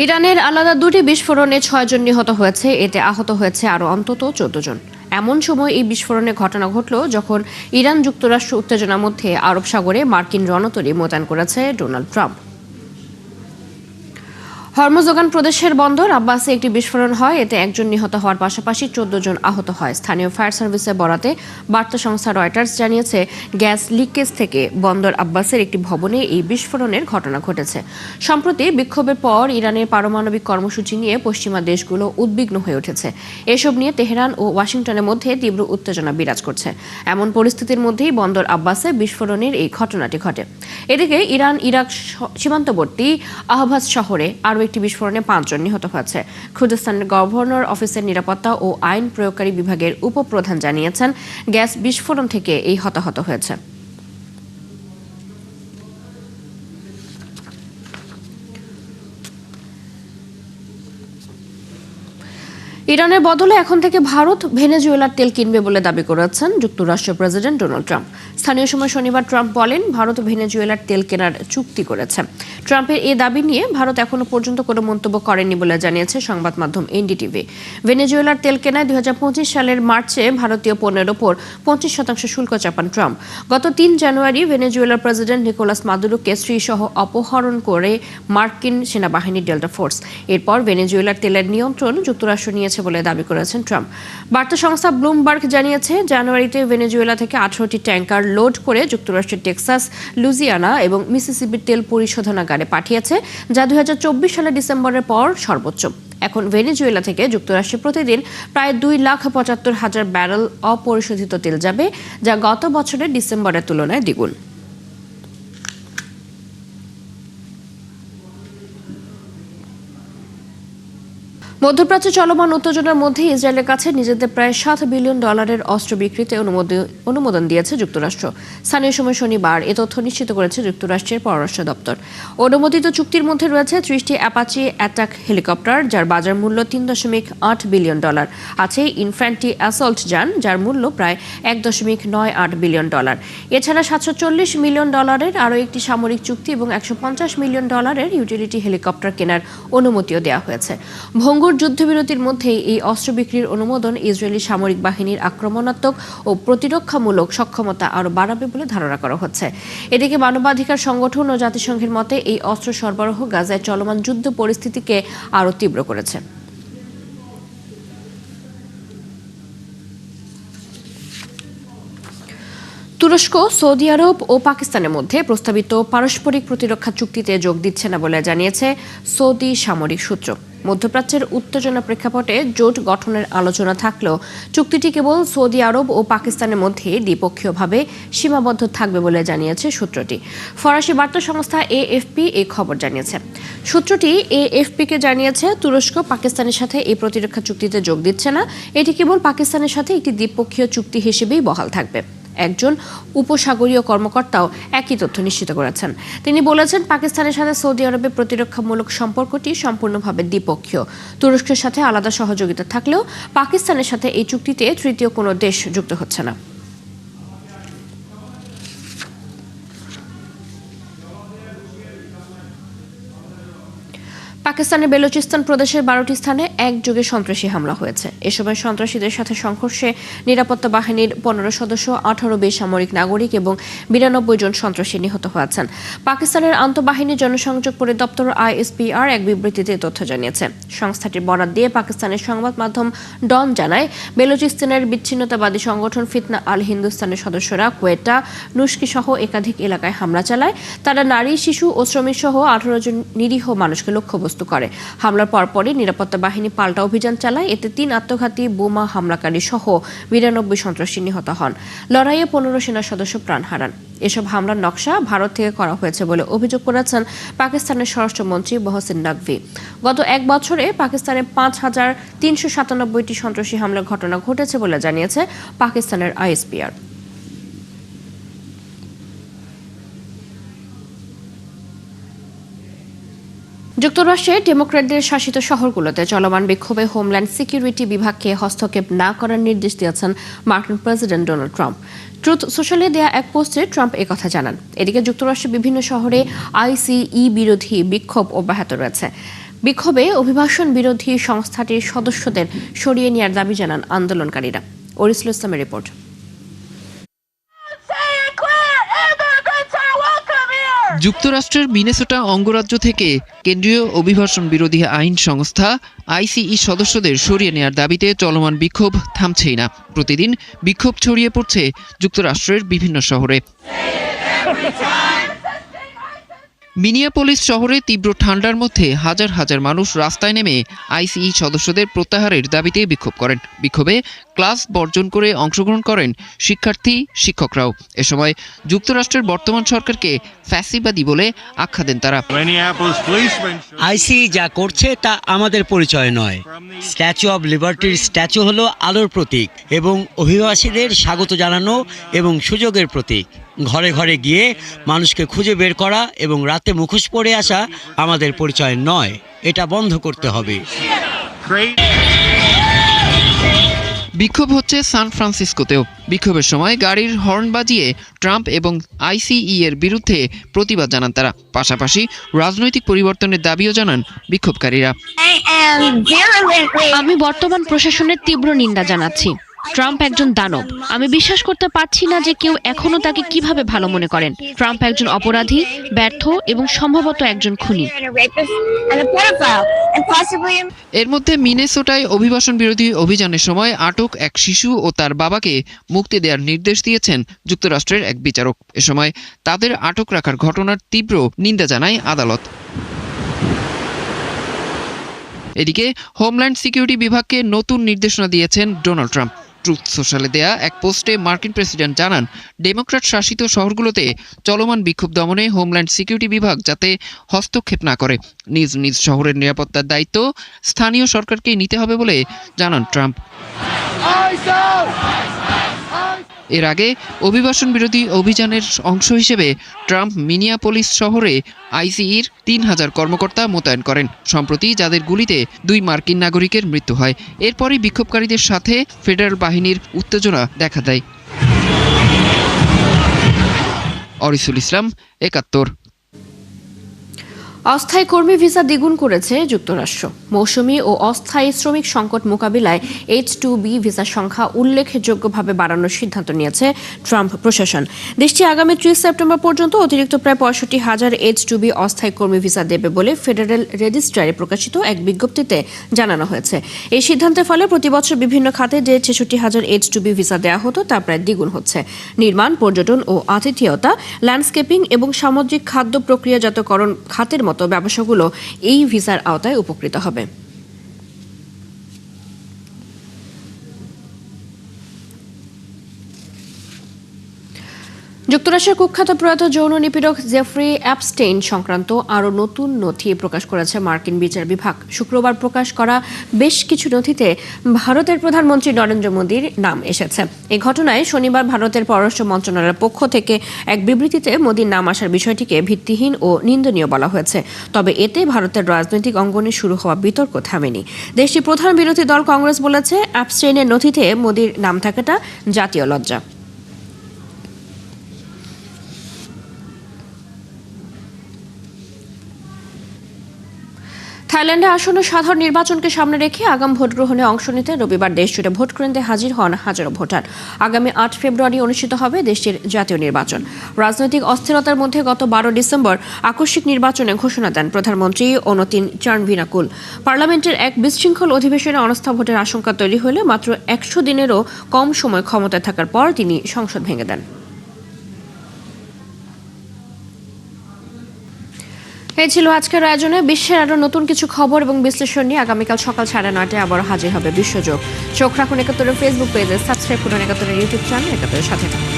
ইরানের আলাদা দুটি বিস্ফোরণে ৬ জন নিহত হয়েছে, এতে আহত হয়েছে আরও অন্তত ১৪ জন। এমন সময় এই বিস্ফোরণের ঘটনা ঘটল যখন ইরান যুক্তরাষ্ট্র উত্তেজনার মধ্যে আরব সাগরে মার্কিন রণতরী মোতায়েন করেছে ডোনাল্ড ট্রাম্প। হরমুজগান প্রদেশের বন্দর আব্বাসে একটি বিস্ফোরণ হয়, এতে একজন নিহত হওয়ার পাশাপাশি ১৪ জন আহত হয়। স্থানীয় ফায়ার সার্ভিসের বরাতে বার্তা সংস্থা রয়টার্স জানিয়েছে, গ্যাস লিকেজ থেকে বন্দর আব্বাসের একটি ভবনে এই বিস্ফোরণের ঘটনা ঘটেছে। সম্প্রতি বিক্ষোভের পর ইরানের পারমাণবিক কর্মসূচি নিয়ে পশ্চিমা দেশগুলো উদ্বিগ্ন হয়ে উঠেছে। এসব নিয়ে তেহরান ও ওয়াশিংটনের মধ্যে তীব্র উত্তেজনা বিরাজ করছে। এমন পরিস্থিতির মধ্যেই বন্দর আব্বাসে বিস্ফোরণের এই ঘটনাটি ঘটে। এদিকে ইরান ইরাক সীমান্তবর্তী আহভাজ শহরে আরও একটি বিস্ফোরণে ৫ জন নিহত হয়েছে। খুর্দিস্তানের গভর্নর অফিসের নিরাপত্তা ও আইন প্রয়োগকারী বিভাগের উপপ্রধান জানিয়েছেন, গ্যাস বিস্ফোরণ থেকে এই হতাহত হয়েছে। ইরানের বদলে এখন থেকে ভারত ভেনেজুয়েলার তেল কিনবে বলে দাবি করেছেন যুক্তরাষ্ট্রের প্রেসিডেন্ট ডোনাল্ড ট্রাম্প। স্থানীয় সময় শনিবার ট্রাম্প বলেন, ভারত ভেনেজুয়েলার তেল কেনার চুক্তি করেছে। ট্রাম্পের এই দাবি নিয়ে ভারত এখনো পর্যন্ত কোনো মন্তব্য করেনি বলে জানিয়েছে সংবাদ মাধ্যম এনডিটিভি। ভেনেজুয়েলার তেল কেনায় ২০২৫ সালের মার্চে ভারতীয় পণ্যের ওপর ২৫% শুল্ক চাপান ট্রাম্প। গত ৩ জানুয়ারি ভেনেজুয়েলার প্রেসিডেন্ট নিকোলাস মাদুরোকে স্ত্রীসহ অপহরণ করে মার্কিন সেনাবাহিনীর ডেল্টা ফোর্স। এরপর ভেনেজুয়েলার তেলের নিয়ন্ত্রণ যুক্তরাষ্ট্র নিয়েছে বলে দাবি করেছেন ট্রাম্প। বার্তা সংস্থা ব্লুমবার্গ জানিয়েছে, জানুয়ারিতে ভেনেজুয়েলা থেকে ১৮টি ট্যাঙ্কার লোড করে যুক্তরাষ্ট্রের টেক্সাস, লুইজিয়ানা এবং মিসিসিপির তেল পরিশোধনাগারে পাঠিয়েছে, যা ২০২৪ সালের ডিসেম্বরের পর সর্বোচ্চ। এখন ভেনেজুয়েলা থেকে যুক্তরাষ্ট্রে প্রতিদিন প্রায় ২,৭৫,০০০ ব্যারেল অপরিশোধিত তেল যাবে, যা গত বছরের ডিসেম্বরের তুলনায় দ্বিগুণ। মধ্যপ্রাচ্যে চলমান উত্তেজনার মধ্যে ইসরায়েলের কাছে নিজেদের প্রায় $7 বিলিয়ন অস্ত্র বিক্রিতে অনুমোদন দিয়েছে যুক্তরাষ্ট্র। স্থানীয় সময় শনিবার এ তথ্য নিশ্চিত করেছে যুক্তরাষ্ট্রের পররাষ্ট্র দপ্তর। অনুমোদিত চুক্তির মধ্যে রয়েছে ৩০টি অ্যাপাচি অ্যাটাক হেলিকপ্টার, যার বাজার মূল্য $3.8 বিলিয়ন, আছে ইনফ্যান্ট্রি অ্যাসল্ট যান, যার মূল্য প্রায় $1.98 বিলিয়ন। এছাড়া $740 মিলিয়ন আরও একটি সামরিক চুক্তি এবং $150 মিলিয়ন ইউটিলিটি হেলিকপ্টার কেনার অনুমতিও দেওয়া হয়েছে। ভঙ্গুর যুদ্ধবিরতির মধ্যেই এই অস্ত্র বিক্রির অনুমোদন ইসরায়েলি সামরিক বাহিনীর আক্রমণাত্মক ও প্রতিরক্ষামূলক সক্ষমতা আরও বাড়াবে বলে ধারণা করা হচ্ছে। এদিকে মানবাধিকার সংগঠন ও জাতিসংঘের মতে এই অস্ত্র সরবরাহ গাজায় চলমান যুদ্ধ পরিস্থিতিকে আরও তীব্র করেছে। তুরস্ক, সৌদি আরব ও পাকিস্তানের মধ্যে প্রস্তাবিত পারস্পরিক প্রতিরক্ষা চুক্তিতে যোগ দিচ্ছে না বলে জানিয়েছে সৌদি সামরিক সূত্র। মধ্যপ্রাচ্যের উত্তেজনা প্রেক্ষাপটে জোট গঠনের আলোচনা থাকলেও চুক্তিটি কেবল সৌদি আরব ও পাকিস্তানের মধ্যে দ্বিপক্ষীয়ভাবে সীমাবদ্ধ থাকবে বলে জানিয়েছে সূত্রটি। ফরাসি বার্তা সংস্থা এএফপি এই খবর জানিয়েছে। সূত্রটি এএফপিকে জানিয়েছে, তুরস্ক পাকিস্তানের সাথে এই প্রতিরক্ষা চুক্তিতে যোগ দিচ্ছে না, এটি কেবল পাকিস্তানের সাথে একটি দ্বিপক্ষীয় চুক্তি হিসেবেই বহাল থাকবে। একজন উপসাগরীয় কর্মকর্তাও একই তথ্য নিশ্চিত করেছেন। তিনি বলেছেন, পাকিস্তানের সাথে সৌদি আরবের প্রতিরক্ষামূলক সম্পর্কটি সম্পূর্ণভাবে দ্বিপক্ষীয়। তুরস্কের সাথে আলাদা সহযোগিতা থাকলেও পাকিস্তানের সাথে এই চুক্তিতে তৃতীয় কোনো দেশ যুক্ত হচ্ছে না। পাকিস্তানের বেলুচিস্তান প্রদেশের ১২টি স্থানে একযোগে সন্ত্রাসী হামলা হয়েছে। এ সময় সন্ত্রাসীদের সাথে সংঘর্ষে নিরাপত্তা বাহিনীর ১৫ সদস্য, ১৮ বেসামরিক নাগরিক এবং ৯২ জন সন্ত্রাসী নিহত হয়েছেন। পাকিস্তানের আন্তঃবাহিনী জনসংযোগ পরিদপ্তর আইএসপিআর এক বিবৃতিতে তথ্য জানিয়েছে। সংস্থাটির বরাত দিয়ে পাকিস্তানের সংবাদ মাধ্যম ডন জানায়, বেলুচিস্তানের বিচ্ছিন্নতাবাদী সংগঠন ফিতনা আল হিন্দুস্তানের সদস্যরা কোয়েটা, নুস্কি সহ একাধিক এলাকায় হামলা চালায়। তারা নারী, শিশু ও শ্রমিক সহ ১৮ জন নিরীহ মানুষকে লক্ষ্যবস্তু করে। হামলার পরপরই নিরাপত্তা বাহিনী পাল্টা অভিযান চালায়। এতে ৩ আত্মঘাতী বোমা হামলাকারী সহ ৯২ সন্ত্রাসী নিহত হন। লড়াইয়ে ১৫ সেনা সদস্য প্রাণ হারান। এসব হামলার নকশা ভারত থেকে করা হয়েছে বলে অভিযোগ করেছেন পাকিস্তানের স্বরাষ্ট্রমন্ত্রী মহসিন নাকভি। গত এক বছরে পাকিস্তানে ৫,৩৯৭টি সন্ত্রাসী হামলার ঘটনা ঘটেছে বলে জানিয়েছে পাকিস্তানের আইএসপিআর। যুক্তরাষ্ট্রের ডেমোক্র্যাটদের শাসিত শহরগুলোতে চলমান বিক্ষোভে হোমল্যান্ড সিকিউরিটি বিভাগকে হস্তক্ষেপ না করার নির্দেশ দিয়েছেন মার্কিন প্রেসিডেন্ট ডোনাল্ড ট্রাম্প। ট্রুথ সোশ্যালে দেয়া এক পোস্টে ট্রাম্প একথা জানান। এদিকে যুক্তরাষ্ট্রের বিভিন্ন শহরে আইসিই বিরোধী বিক্ষোভ অব্যাহত রয়েছে। বিক্ষোভে অভিবাসন বিরোধী সংস্থাটির সদস্যদের সরিয়ে নেওয়ার দাবি জানান আন্দোলনকারীরা। ওরিসুল ইসলামের রিপোর্ট। যুক্তরাষ্ট্রের মিনেসোটা অঙ্গরাজ্য থেকে কেন্দ্রীয় অভিবাসন বিরোধী আইন সংস্থা আইসিই সদস্যদের সরিয়ে নেওয়ার দাবিতে চলমান বিক্ষোভ থামছেই না। প্রতিদিন বিক্ষোভ ছড়িয়ে পড়ছে যুক্তরাষ্ট্রের বিভিন্ন শহরে। মিনিয়াপোলিস শহরে তীব্র ঠান্ডার মধ্যে হাজার হাজার মানুষ রাস্তায় নেমে আইসিই সদস্যদের প্রত্যাহারের দাবিতে বিক্ষোভ করেন। বিক্ষোভে ক্লাস বর্জন করে অংশগ্রহণ করেন শিক্ষার্থী, শিক্ষকরাও। এ সময় যুক্তরাষ্ট্রের বর্তমান সরকারকে ফ্যাসিবাদী বলে আখ্যা দেন তারা। আইসিই যা করছে তা আমাদের পরিচয় নয়। স্ট্যাচু অব লিবার্টির স্ট্যাচু হলো আলোর প্রতীক এবং অভিবাসীদের স্বাগত জানানো এবং সুযোগের প্রতীক। ঘরে ঘরে গিয়ে মানুষকে খুঁজে বের করা এবং রাতে মুখোশ পরে আসা আমাদের পরিচয় নয়। এটা বন্ধ করতে হবে। বিক্ষোভ হচ্ছে সান ফ্রান্সিসকোতেও। বিক্ষোভের সময় গাড়ির হর্ন বাজিয়ে ট্রাম্প এবং আইসিই এর বিরুদ্ধে প্রতিবাদ জানান তারা। পাশাপাশি রাজনৈতিক পরিবর্তনের দাবিও জানান বিক্ষোভকারীরা। আমি বর্তমান প্রশাসনের তীব্র নিন্দা জানাচ্ছি। ট্রাম্প একজন দানব। আমি বিশ্বাস করতে পারছি না যে কেউ এখনো তাকে কিভাবে ভালো মনে করেন। ট্রাম্প একজন অপরাধী, ব্যর্থ এবং সম্ভবত একজন খুনি। এর মধ্যে মিনেসোটায় অভিবাসন বিরোধী অভিযানের সময় আটক এক শিশু ও তার বাবাকে মুক্তি দেওয়ার নির্দেশ দিয়েছেন যুক্তরাষ্ট্রের এক বিচারক। এ সময় তাদের আটক রাখার ঘটনার তীব্র নিন্দা জানায় আদালত। এদিকে হোমল্যান্ড সিকিউরিটি বিভাগকে নতুন নির্দেশনা দিয়েছেন ডোনাল্ড ট্রাম্প। ট্রুথ সোশ্যালে দেয়া এক পোস্টে মার্কিন প্রেসিডেন্ট জানান, ডেমোক্র্যাট শাসিত শহরগুলোতে চলমান বিক্ষোভ দমনে হোমল্যান্ড সিকিউরিটি বিভাগ যাতে হস্তক্ষেপ না করে। নিজ নিজ শহরের নিরাপত্তার দায়িত্ব স্থানীয় সরকারকেই নিতে হবে বলে জানান ট্রাম্প। এর আগে অভিবাসন বিরোধী অভিযানের অংশ হিসেবে ট্রাম্প মিনিয়াপোলিস শহরে আইসিইর ৩,০০০ কর্মকর্তা মোতায়েন করেন। সম্প্রতি যাদের গুলিতে ২ মার্কিন নাগরিকের মৃত্যু হয়। এরপরই বিক্ষোভকারীদের সাথে ফেডারেল বাহিনীর উত্তেজনা দেখা দেয়। ওরিসুল ইসলাম, ৭১। অস্থায়ী কর্মী ভিসা দ্বিগুণ করেছে যুক্তরাষ্ট্র। মৌসুমী ও অস্থায়ী শ্রমিক সংকট মোকাবিলায় H-2B ভিসার সংখ্যা উল্লেখযোগ্যভাবে বাড়ানোর সিদ্ধান্ত নিয়েছে ট্রাম্প প্রশাসন। দেশটি আগামী ৩০ সেপ্টেম্বর পর্যন্ত অতিরিক্ত প্রায় ৬৫,০০০ H-2B অস্থায়ী কর্মী ভিসা দেবে বলে ফেডারেল রেজিস্ট্রারে প্রকাশিত এক বিজ্ঞপ্তিতে জানানো হয়েছে। এই সিদ্ধান্তের ফলে প্রতি বছর বিভিন্ন খাতে যে ৬৬,০০০ H-2B ভিসা দেওয়া হতো তা প্রায় দ্বিগুণ হচ্ছে। নির্মাণ, পর্যটন ও আতিথেয়তা, ল্যান্ডস্কেপিং এবং সামুদ্রিক খাদ্য প্রক্রিয়াজাতকরণ খাতের মতো ব্যবসাগুলো এই ভিসার আওতায় উপকৃত হবে। যুক্তরাষ্ট্রের কুখ্যাত প্রয়াত যৌন নিপীড়ক জেফ্রি অ্যাপস্টেইন সংক্রান্ত আরও নতুন নথি প্রকাশ করেছে মার্কিন বিচার বিভাগ। শুক্রবার প্রকাশ করা বেশ কিছু নথিতে ভারতের প্রধানমন্ত্রী নরেন্দ্র মোদীর নাম এসেছে। এই ঘটনায় শনিবার ভারতের পররাষ্ট্র মন্ত্রণালয়ের পক্ষ থেকে এক বিবৃতিতে মোদীর নাম আসার বিষয়টিকে ভিত্তিহীন ও নিন্দনীয় বলা হয়েছে। তবে এতে ভারতের রাজনৈতিক অঙ্গনে শুরু হওয়া বিতর্ক থামেনি। দেশটির প্রধান বিরোধী দল কংগ্রেস বলেছে, অ্যাপস্টেইনের নথিতে মোদীর নাম থাকাটা জাতীয় লজ্জা। থাইল্যান্ডে আসন্ন সাধারণ নির্বাচনকে সামনে রেখে আগাম ভোট গ্রহণে অংশ নিতে রবিবার দেশজুড়ে ভোট কেন্দ্রে হাজির হন হাজারো ভোটার। আগামী ৮ ফেব্রুয়ারি অনুষ্ঠিত হবে দেশটির জাতীয় নির্বাচন। রাজনৈতিক অস্থিরতার মধ্যে গত ১২ ডিসেম্বর আকস্মিক নির্বাচনে ঘোষণা দেন প্রধানমন্ত্রী অনুতিন চার্নভিনাকুল। পার্লামেন্টের এক বিশৃঙ্খল অধিবেশনে অনাস্থা ভোটের আশঙ্কা তৈরি হলে মাত্র ১০০ দিনেরও কম সময় ক্ষমতায় থাকার পর তিনি সংসদ ভেঙে দেন। এই ছিল আজকের আয়োজনে। বিশ্বের আরো নতুন কিছু খবর এবং বিশ্লেষণ নিয়ে আগামীকাল সকাল ৯:৩০টায় আবার হাজির হবে বিশ্বযোগ। চোখ রাখুন ৭১-এর ফেসবুক পেজে, সাবস্ক্রাইব করুন ৭১-এর ইউটিউব চ্যানেল, ৭১-এর সাথে থাকুন।